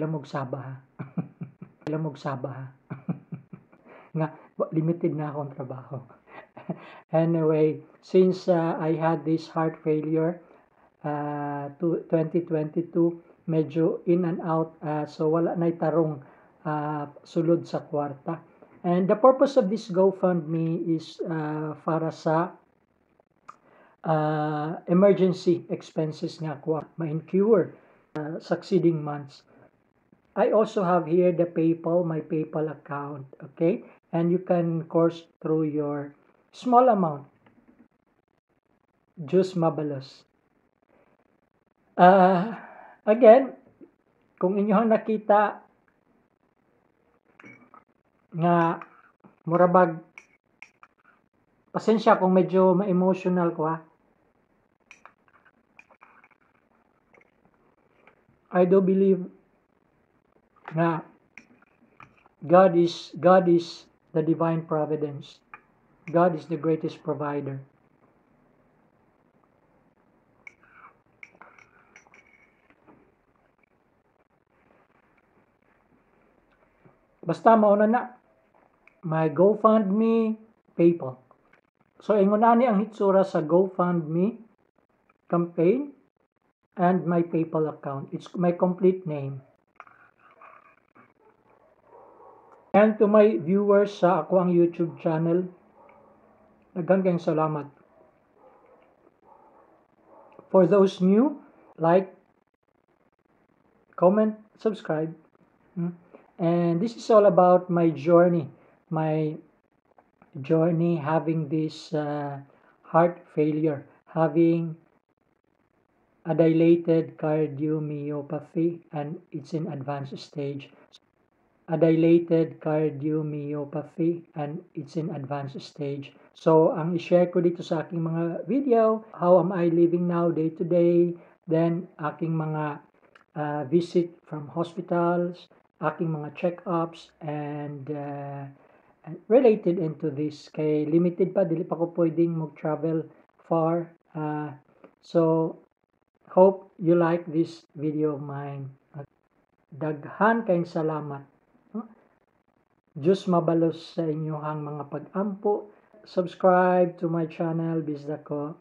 Lamog Saba ha. Lamog Saba ha. Nga, limited na akong trabaho. Anyway, since I had this heart failure, 2022, medyo in and out, so wala na itarong sulod sa kwarta. And the purpose of this GoFundMe is para sa emergency expenses nga ko ma-incur succeeding months. I also have here the PayPal, my PayPal account, okay? And you can course through your small amount. Diyos mabalos. Again, kung inyong nakita nga murabag, pasensya kung medyo ma-emotional ko ha. I do believe na God is the divine providence. God is the greatest provider. Basta mauna na my GoFundMe, PayPal. So ingunani ang hitsura sa GoFundMe campaign and my PayPal account. It's my complete name. And to my viewers sa ako ang YouTube channel, daghang salamat. For those new, like, comment, subscribe. And this is all about my journey having this heart failure, having a dilated cardiomyopathy, and it's in advanced stage. A dilated cardiomyopathy, and it's in advanced stage. So, ang i-share ko dito sa aking mga video, how am I living now day to day, then aking mga visit from hospitals, aking mga check-ups, and related into this. Kay limited pa, dili pa ko pwedeng mag-travel far. So, hope you like this video of mine. Daghan kayong salamat. Diyos mabalos sa inyohang mga pag-ampo. Subscribe to my channel, Bisda ko.